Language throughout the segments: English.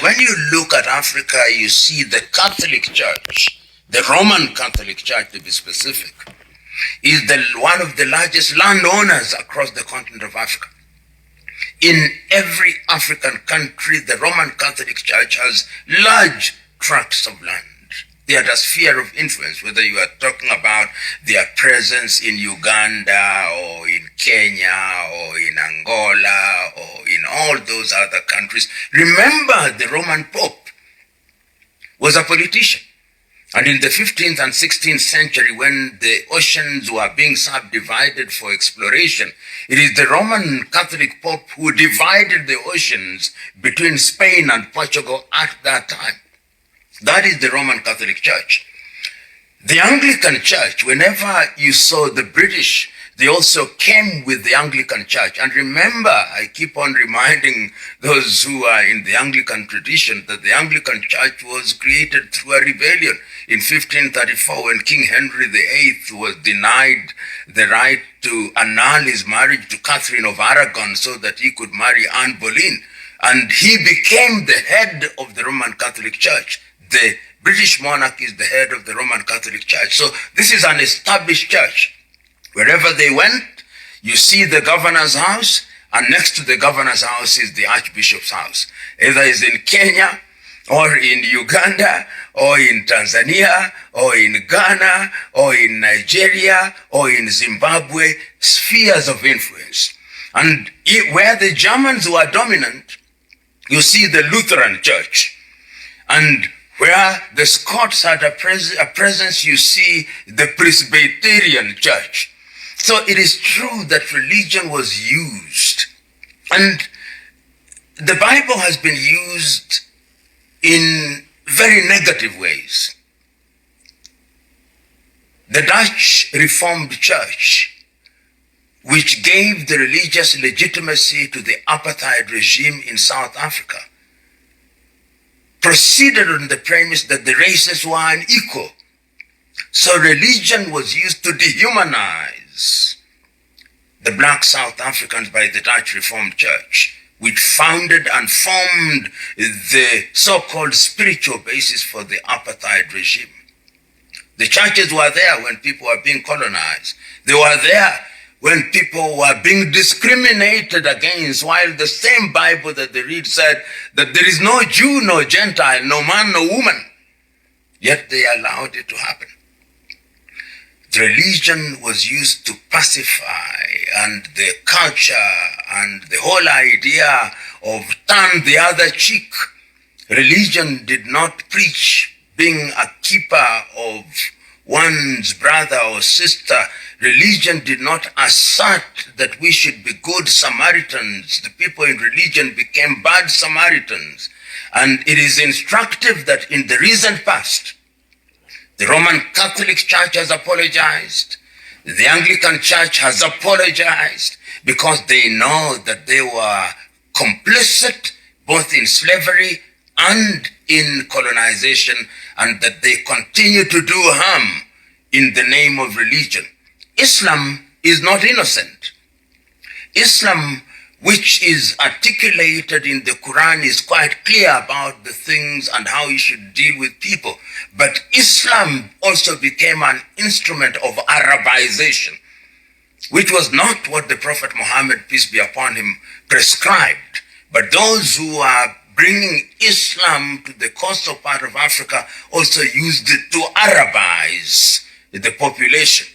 when you look at Africa, you see the Catholic Church, the Roman Catholic Church to be specific, is one of the largest landowners across the continent of Africa. In every African country, the Roman Catholic Church has large tracts of land. They are the sphere of influence, whether you are talking about their presence in Uganda or in Kenya or in Angola or in all those other countries. Remember, the Roman Pope was a politician. And in the 15th and 16th century, when the oceans were being subdivided for exploration, it is the Roman Catholic Pope who divided the oceans between Spain and Portugal at that time. That is the Roman Catholic Church. The Anglican Church, whenever you saw the British, they also came with the Anglican Church. And remember, I keep on reminding those who are in the Anglican tradition that the Anglican Church was created through a rebellion in 1534 when King Henry VIII was denied the right to annul his marriage to Catherine of Aragon so that he could marry Anne Boleyn. And he became the head of the Roman Catholic Church. The British monarch is the head of the Roman Catholic Church. So this is an established church. Wherever they went, you see the governor's house, and next to the governor's house is the archbishop's house. Either it's in Kenya, or in Uganda, or in Tanzania, or in Ghana, or in Nigeria, or in Zimbabwe, spheres of influence. And where the Germans were dominant, you see the Lutheran Church. And where the Scots had a presence, you see the Presbyterian Church. So it is true that religion was used. And the Bible has been used in very negative ways. The Dutch Reformed Church, which gave the religious legitimacy to the apartheid regime in South Africa, proceeded on the premise that the races were unequal. So religion was used to dehumanize the black South Africans by the Dutch Reformed Church, which founded and formed the so-called spiritual basis for the apartheid regime. The churches were there when people were being colonized. They were there when people were being discriminated against, while the same Bible that they read said that there is no Jew, no Gentile, no man, no woman. Yet they allowed it to happen. The religion was used to pacify, and the culture and the whole idea of turn the other cheek. Religion did not preach being a keeper of one's brother or sister. Religion did not assert that we should be good Samaritans. The people in religion became bad Samaritans. And it is instructive that in the recent past, the Roman Catholic Church has apologized. The Anglican Church has apologized because they know that they were complicit both in slavery and in colonization, and that they continue to do harm in the name of religion. Islam is not innocent. Islam, which is articulated in the Quran, is quite clear about the things and how you should deal with people. But Islam also became an instrument of Arabization, which was not what the Prophet Muhammad, peace be upon him, prescribed. But those who are bringing Islam to the coastal part of Africa also used it to Arabize the population.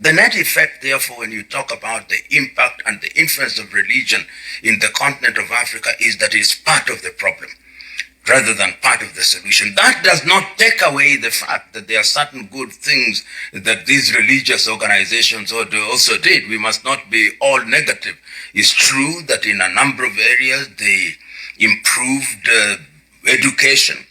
The net effect, therefore, when you talk about the impact and the influence of religion in the continent of Africa, is that it's part of the problem rather than part of the solution. That does not take away the fact that there are certain good things that these religious organizations also did. We must not be all negative. It's true that in a number of areas they improved education,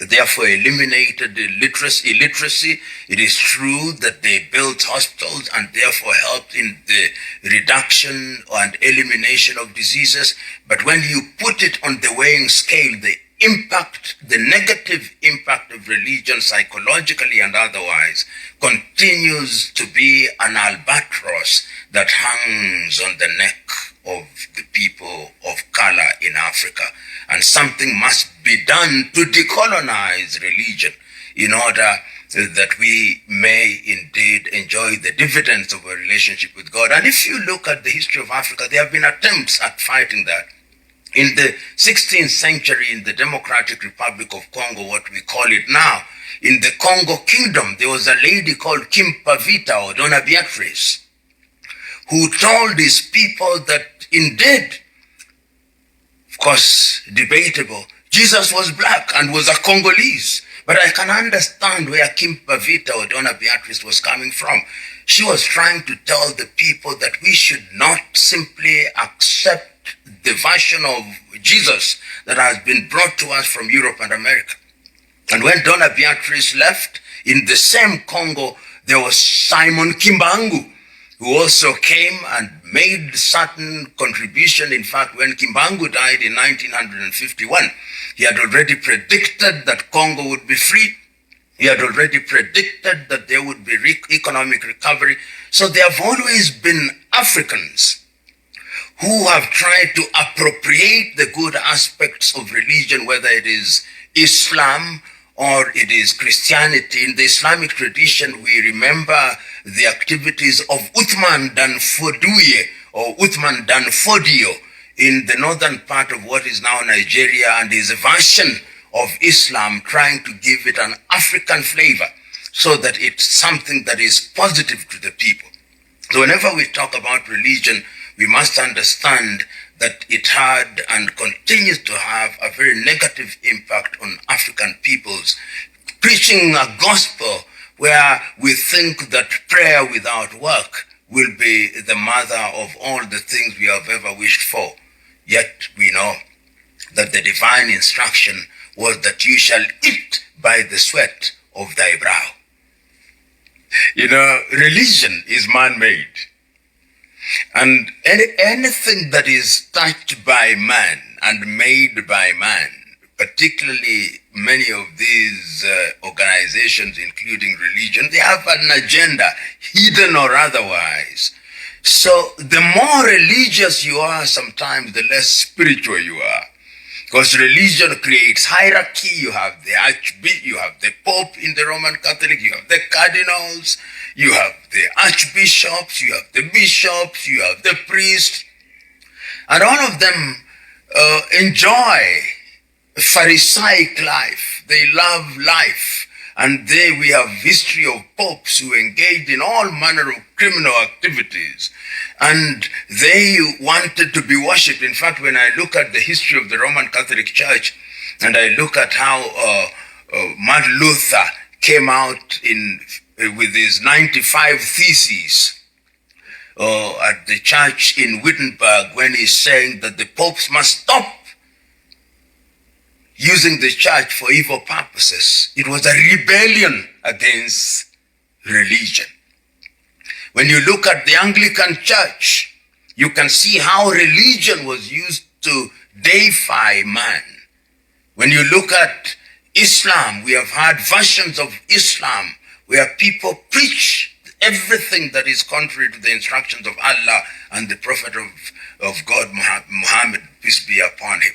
therefore eliminated illiteracy. It is true that they built hospitals and therefore helped in the reduction and elimination of diseases. But when you put it on the weighing scale, the impact, the negative impact of religion psychologically and otherwise continues to be an albatross that hangs on the neck of the people of color in Africa. And something must be be done to decolonize religion in order that we may indeed enjoy the dividends of a relationship with God. And if you look at the history of Africa, there have been attempts at fighting that. In the 16th century, in the Democratic Republic of Congo, what we call it now, in the Congo Kingdom, there was a lady called Keetaa or Donna Beatrice, who told his people that indeed, of course, debatable, Jesus was black and was a Congolese. But I can understand where Keetaa or Donna Beatrice was coming from. She was trying to tell the people that we should not simply accept the version of Jesus that has been brought to us from Europe and America. And when Donna Beatrice left, in the same Congo, there was Simon Kimbangu, who also came and made certain contribution. In fact, when Kimbangu died in 1951, he had already predicted that Congo would be free. He had already predicted that there would be economic recovery. So there have always been Africans who have tried to appropriate the good aspects of religion, whether it is Islam or it is Christianity. In the Islamic tradition, we remember the activities of Uthman Dan Fodio or Uthman Dan Fodio in the northern part of what is now Nigeria, and his version of Islam, trying to give it an African flavor so that it's something that is positive to the people. So whenever we talk about religion, we must understand that it had and continues to have a very negative impact on African peoples, preaching a gospel where we think that prayer without work will be the mother of all the things we have ever wished for. Yet we know that the divine instruction was that you shall eat by the sweat of thy brow. You know, religion is man-made. And anything that is touched by man and made by man, particularly many of these organizations, including religion, they have an agenda, hidden or otherwise. So the more religious you are, sometimes the less spiritual you are. Because religion creates hierarchy. You have the archbishop, you have the pope in the Roman Catholic, you have the cardinals, you have the archbishops, you have the bishops, you have the priests. And all of them enjoy Pharisaic life. They love life. And we have history of popes who engaged in all manner of criminal activities. And they wanted to be worshipped. In fact, when I look at the history of the Roman Catholic Church, and I look at how Martin Luther came out with his 95 Theses at the church in Wittenberg, when he's saying that the popes must stop using the church for evil purposes. It was a rebellion against religion. When you look at the Anglican Church, you can see how religion was used to deify man. When you look at Islam, we have had versions of Islam where people preach everything that is contrary to the instructions of Allah and the Prophet of God, Muhammad, peace be upon him.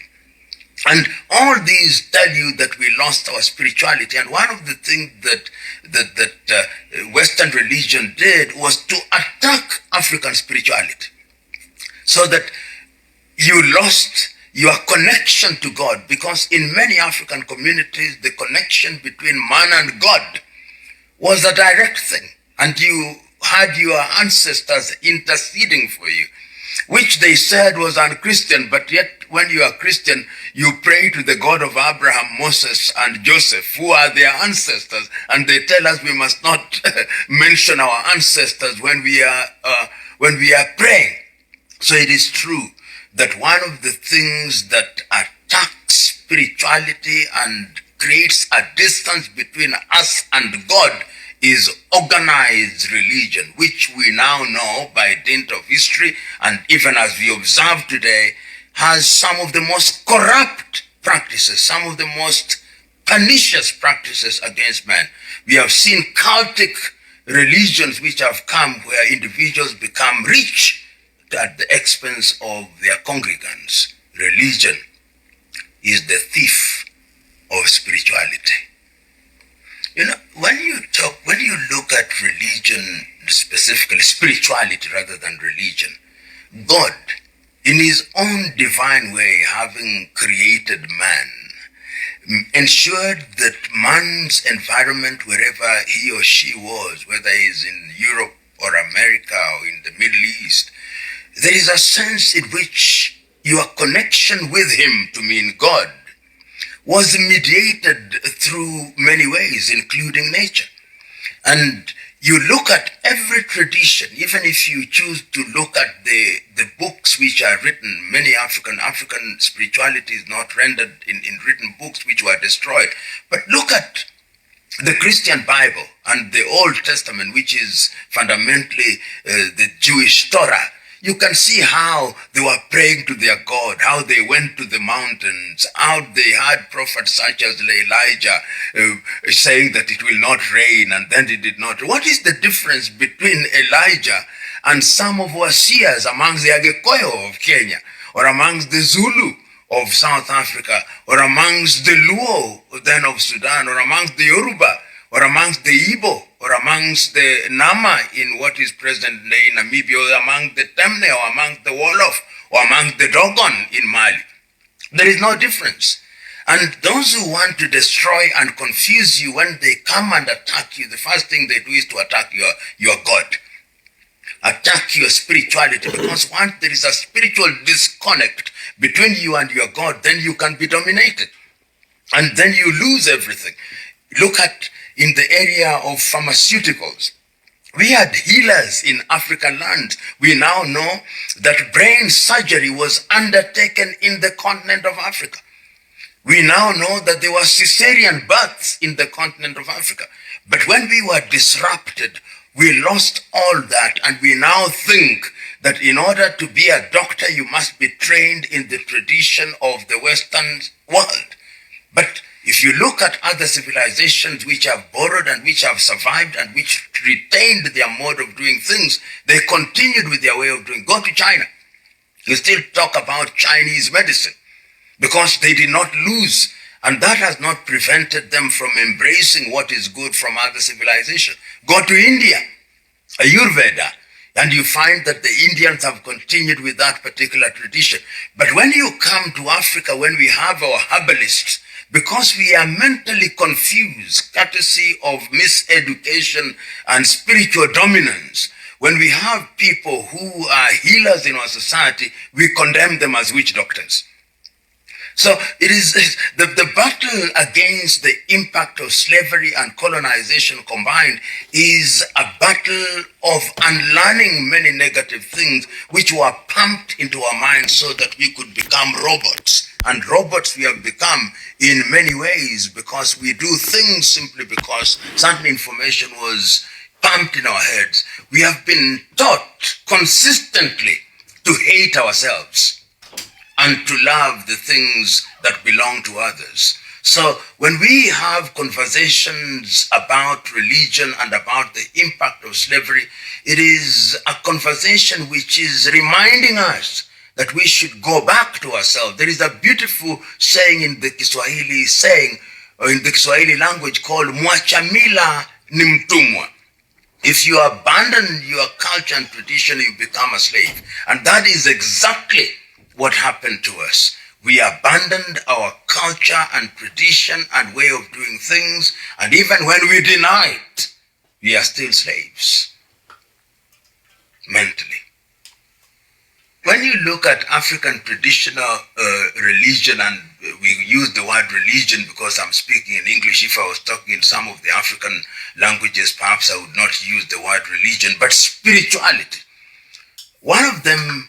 And all these tell you that we lost our spirituality. And one of the things that Western religion did was to attack African spirituality, so that you lost your connection to God. Because in many African communities, the connection between man and God was a direct thing. And you had your ancestors interceding for you, which they said was unchristian, but yet when you are Christian, you pray to the God of Abraham, Moses, and Joseph, who are their ancestors, and they tell us we must not mention our ancestors when we are praying. So it is true that one of the things that attacks spirituality and creates a distance between us and God is organized religion, which we now know by dint of history, and even as we observe today, has some of the most corrupt practices, some of the most pernicious practices against man. We have seen cultic religions which have come where individuals become rich at the expense of their congregants. Religion is the thief spirituality rather than religion. God, in his own divine way, having created man, ensured that man's environment, wherever he or she was, whether he's in Europe or America or in the Middle East, there is a sense in which your connection with him, to mean God, was mediated through many ways, including nature. And you look at every tradition, even if you choose to look at the books which are written, many African spirituality is not rendered in written books which were destroyed. But look at the Christian Bible and the Old Testament, which is fundamentally the Jewish Torah. You can see how they were praying to their God, how they went to the mountains, how they had prophets such as Elijah saying that it will not rain, and then it did not. What is the difference between Elijah and some of our seers amongst the Agikuyu of Kenya, or amongst the Zulu of South Africa, or amongst the Luo then of Sudan, or amongst the Yoruba, or amongst the Igbo, or amongst the Nama in what is present-day Namibia, or among the Temne, or among the Wolof, or among the Dogon in Mali? There is no difference. And those who want to destroy and confuse you, when they come and attack you, the first thing they do is to attack your God, attack your spirituality, because once there is a spiritual disconnect between you and your God, then you can be dominated, and then you lose everything. Look at in the area of pharmaceuticals. We had healers in African lands. We now know that brain surgery was undertaken in the continent of Africa. We now know that there were cesarean births in the continent of Africa. But when we were disrupted, we lost all that, and we now think that in order to be a doctor, you must be trained in the tradition of the Western world. But if you look at other civilizations which have borrowed and which have survived and which retained their mode of doing things, they continued with their way of doing. Go to China. You still talk about Chinese medicine because they did not lose. And that has not prevented them from embracing what is good from other civilizations. Go to India, Ayurveda, and you find that the Indians have continued with that particular tradition. But when you come to Africa, when we have our herbalists, because we are mentally confused, courtesy of miseducation and spiritual dominance, when we have people who are healers in our society, we condemn them as witch doctors. So it is the battle against the impact of slavery and colonization combined is a battle of unlearning many negative things which were pumped into our minds so that we could become robots. And robots we have become in many ways because we do things simply because certain information was pumped in our heads. We have been taught consistently to hate ourselves and to love the things that belong to others. So when we have conversations about religion and about the impact of slavery, it is a conversation which is reminding us that we should go back to ourselves. There is a beautiful saying in the Kiswahili language called mwacha mila ni mtumwa. If you abandon your culture and tradition, you become a slave. And that is exactly what happened to us. We abandoned our culture and tradition and way of doing things, and even when we deny it, we are still slaves, mentally. When you look at African traditional religion, and we use the word religion because I'm speaking in English. If I was talking in some of the African languages, perhaps I would not use the word religion, but spirituality. One of them,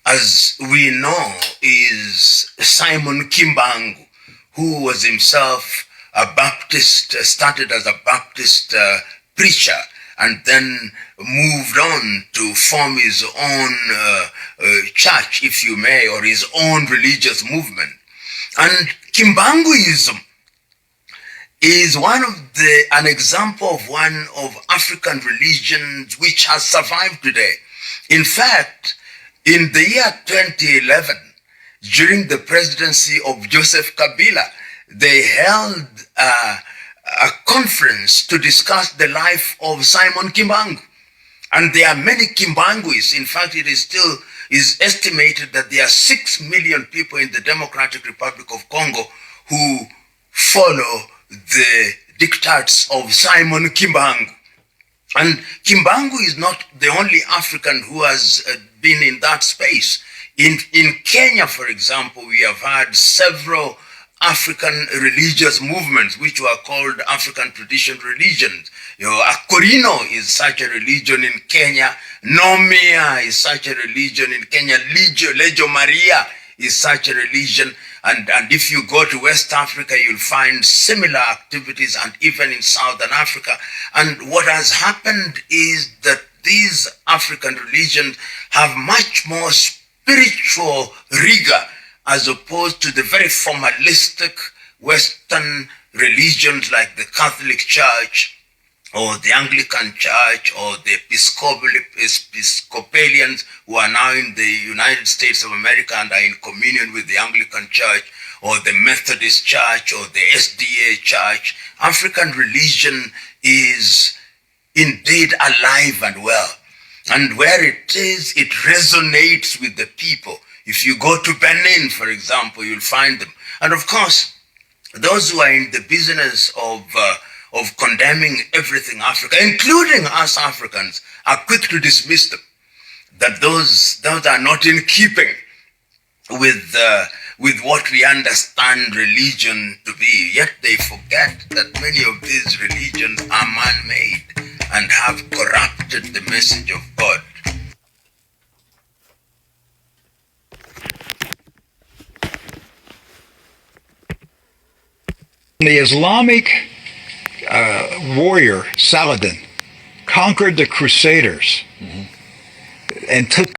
as we know, is Simon Kimbangu, who was himself a Baptist, started as a Baptist preacher, and then moved on to form his own church, if you may, or his own religious movement. And Kimbanguism is an example of one of African religions which has survived today. In fact, in the year 2011, during the presidency of Joseph Kabila, they held a conference to discuss the life of Simon Kimbangu. And there are many Kimbanguis. In fact, it is estimated that there are 6 million people in the Democratic Republic of Congo who follow the diktats of Simon Kimbangu. And Kimbangu is not the only African who has been in that space. In Kenya, for example, we have had several African religious movements which were called African tradition religions. Akorino is such a religion in Kenya. Nomia is such a religion in Kenya. Legio Maria is such a religion. And if you go to West Africa, you'll find similar activities, and even in Southern Africa. And what has happened is that these African religions have much more spiritual rigor as opposed to the very formalistic Western religions like the Catholic Church or the Anglican Church or the Episcopalians who are now in the United States of America and are in communion with the Anglican Church, or the Methodist Church or the SDA Church. African religion is indeed alive and well. And where it is, it resonates with the people. If you go to Benin, for example, you'll find them. And of course, those who are in the business of condemning everything Africa, including us Africans, are quick to dismiss them, that those are not in keeping with what we understand religion to be. Yet they forget that many of these religions are man-made and have corrupted the message of God. The Islamic warrior Saladin conquered the Crusaders and took